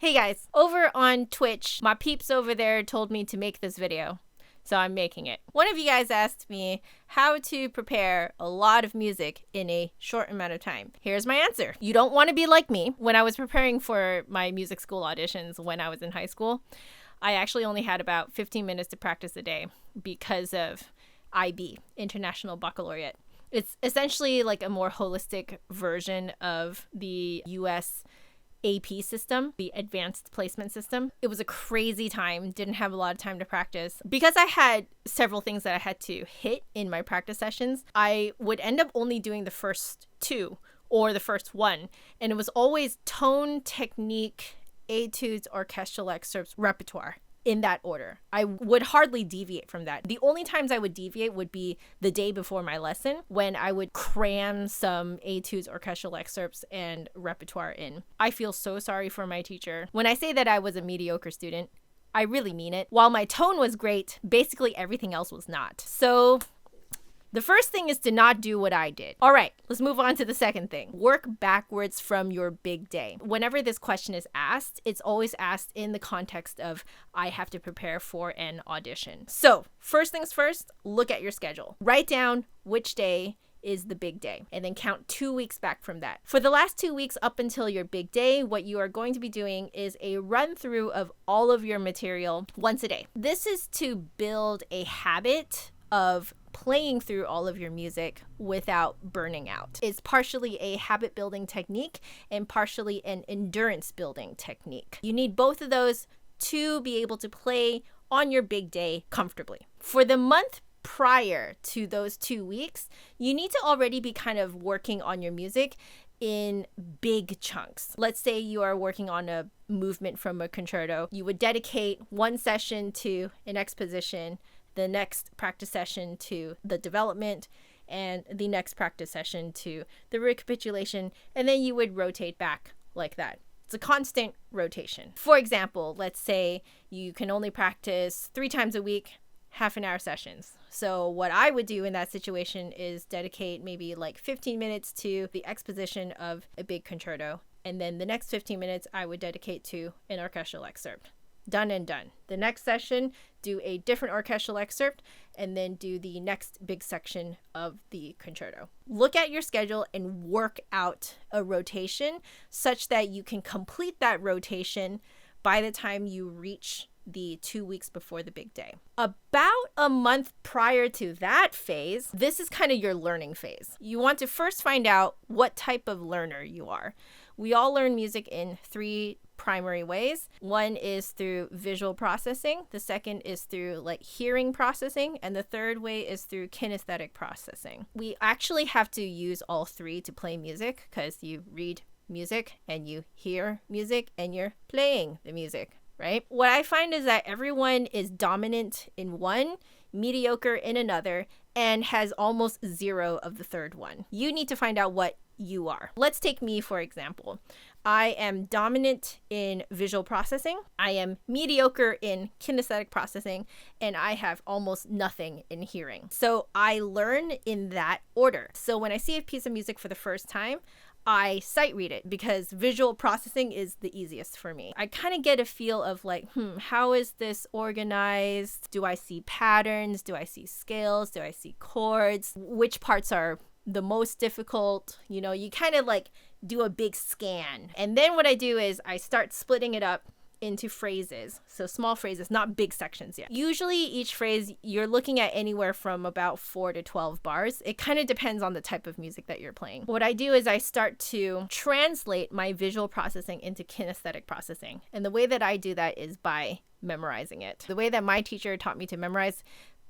Hey guys, over on Twitch, my peeps over there told me to make this video, so I'm making it. One of you guys asked me how to prepare a lot of music in a short amount of time. Here's my answer. You don't want to be like me. When I was preparing for my music school auditions when I was in high school, I actually only had about 15 minutes to practice a day because of IB, International Baccalaureate. It's essentially like a more holistic version of the US AP system, the advanced placement system. It was a crazy time, didn't have a lot of time to practice. Because I had several things that I had to hit in my practice sessions, I would end up only doing the first two or the first one. And it was always tone, technique, etudes, orchestral excerpts, repertoire. In that order. I would hardly deviate from that. The only times I would deviate would be the day before my lesson when I would cram some etudes, orchestral excerpts, and repertoire in. I feel so sorry for my teacher. When I say that I was a mediocre student, I really mean it. While my tone was great, basically everything else was not. So the first thing is to not do what I did. All right, let's move on to the second thing. Work backwards from your big day. Whenever this question is asked, it's always asked in the context of I have to prepare for an audition. So first things first, look at your schedule. Write down which day is the big day and then count 2 weeks back from that. For the last 2 weeks up until your big day, what you are going to be doing is a run through of all of your material once a day. This is to build a habit of playing through all of your music without burning out. It's partially a habit building technique and partially an endurance building technique. You need both of those to be able to play on your big day comfortably. For the month prior to those 2 weeks, you need to already be kind of working on your music in big chunks. Let's say you are working on a movement from a concerto. You would dedicate one session to an exposition, the next practice session to the development, and the next practice session to the recapitulation, and then you would rotate back like that. It's a constant rotation. For example, let's say you can only practice 3 times a week, half-an-hour sessions. So what I would do in that situation is dedicate maybe like 15 minutes to the exposition of a big concerto, and then the next 15 minutes I would dedicate to an orchestral excerpt. Done and done. The next session, do a different orchestral excerpt, and then do the next big section of the concerto. Look at your schedule and work out a rotation such that you can complete that rotation by the time you reach the 2 weeks before the big day. About a month prior to that phase, this is kind of your learning phase. You want to first find out what type of learner you are. We all learn music in 3 primary ways. One is through visual processing, the second is through like hearing processing, and the third way is through kinesthetic processing. We actually have to use all 3 to play music because you read music and you hear music and you're playing the music, right? What I find is that everyone is dominant in one, mediocre in another, and has almost 0 of the third one. You need to find out what you are. Let's take me, for example. I am dominant in visual processing, I am mediocre in kinesthetic processing, and I have almost nothing in hearing. So I learn in that order. So when I see a piece of music for the first time, I sight read it because visual processing is the easiest for me. I kind of get a feel of like, how is this organized? Do I see patterns? Do I see scales? Do I see chords? Which parts are the most difficult? You know, you kind of like do a big scan. And then what I do is I start splitting it up into phrases. So small phrases, not big sections yet. Usually each phrase you're looking at anywhere from about 4 to 12 bars. It kind of depends on the type of music that you're playing. What I do is I start to translate my visual processing into kinesthetic processing. And the way that I do that is by memorizing it. The way that my teacher taught me to memorize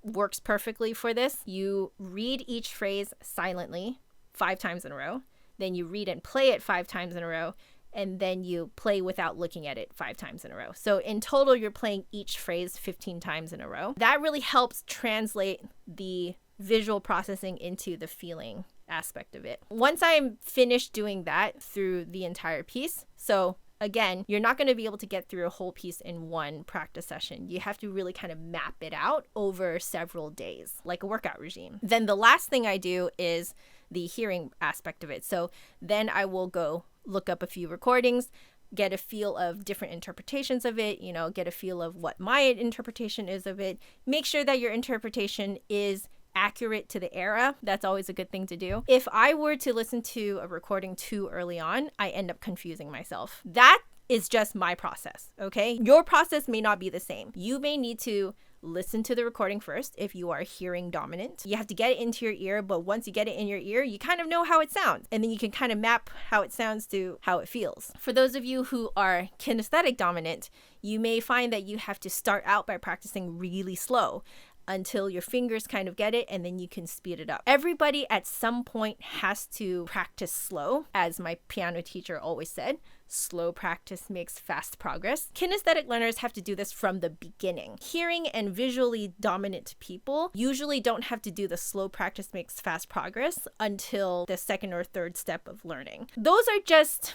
works perfectly for this. You read each phrase silently 5 times in a row. Then you read and play it 5 times in a row. And then you play without looking at it 5 times in a row. So in total, you're playing each phrase 15 times in a row. That really helps translate the visual processing into the feeling aspect of it. Once I'm finished doing that through the entire piece, so again, you're not going to be able to get through a whole piece in one practice session. You have to really kind of map it out over several days, like a workout regime. Then the last thing I do is the hearing aspect of it. So then I will go look up a few recordings, get a feel of different interpretations of it, get a feel of what my interpretation is of it. Make sure that your interpretation is accurate to the era. That's always a good thing to do. If I were to listen to a recording too early on, I end up confusing myself. That is just my process, okay? Your process may not be the same. You may need to listen to the recording first if you are hearing dominant. You have to get it into your ear, but once you get it in your ear, you kind of know how it sounds, and then you can kind of map how it sounds to how it feels. For those of you who are kinesthetic dominant, you may find that you have to start out by practicing really slow until your fingers kind of get it, and then you can speed it up. Everybody at some point has to practice slow. As my piano teacher always said, slow practice makes fast progress. Kinesthetic learners have to do this from the beginning. Hearing and visually dominant people usually don't have to do the slow practice makes fast progress until the second or third step of learning. Those are just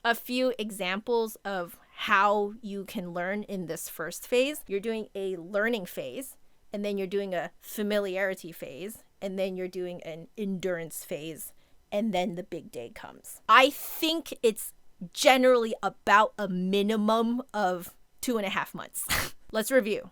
a few examples of how you can learn in this first phase. You're doing a learning phase, and then you're doing a familiarity phase, and then you're doing an endurance phase, and then the big day comes. I think it's generally about a minimum of 2.5 months. Let's review.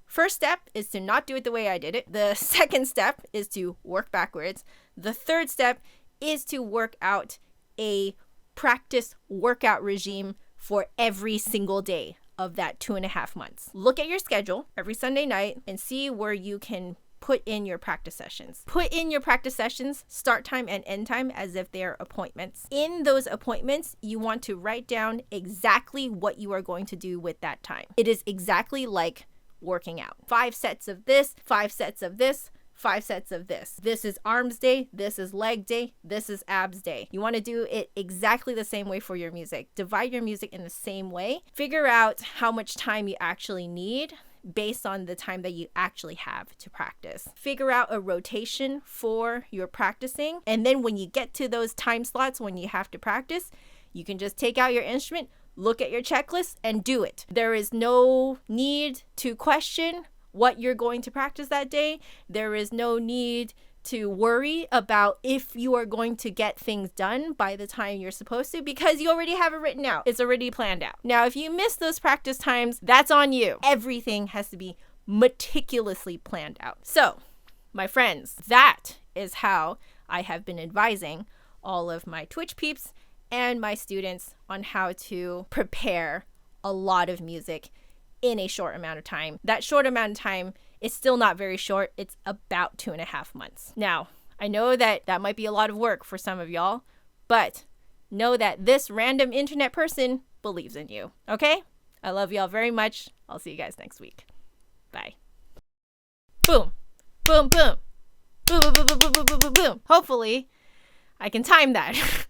First step is to not do it the way I did it. The second step is to work backwards. The third step is to work out a practice workout regime for every single day of that 2.5 months. Look at your schedule every Sunday night and see where you can put in your practice sessions. Put in your practice sessions, start time and end time, as if they're appointments. In those appointments, you want to write down exactly what you are going to do with that time. It is exactly like working out. 5 sets of this, 5 sets of this, 5 sets of this. This is arms day, this is leg day, this is abs day. You want to do it exactly the same way for your music. Divide your music in the same way. Figure out how much time you actually need based on the time that you actually have to practice. Figure out a rotation for your practicing, and then when you get to those time slots when you have to practice, you can just take out your instrument, look at your checklist, and do it. There is no need to question what you're going to practice that day. There is no need to worry about if you are going to get things done by the time you're supposed to, because you already have it written out. It's already planned out. Now, if you miss those practice times, that's on you. Everything has to be meticulously planned out. So, my friends, that is how I have been advising all of my Twitch peeps and my students on how to prepare a lot of music in a short amount of time. That short amount of time is still not very short. It's about 2.5 months. Now, I know that that might be a lot of work for some of y'all, but know that this random internet person believes in you, okay? I love y'all very much. I'll see you guys next week. Bye. Boom. Boom, boom. Boom, boom, boom, boom, boom, boom, boom, boom. Hopefully, I can time that.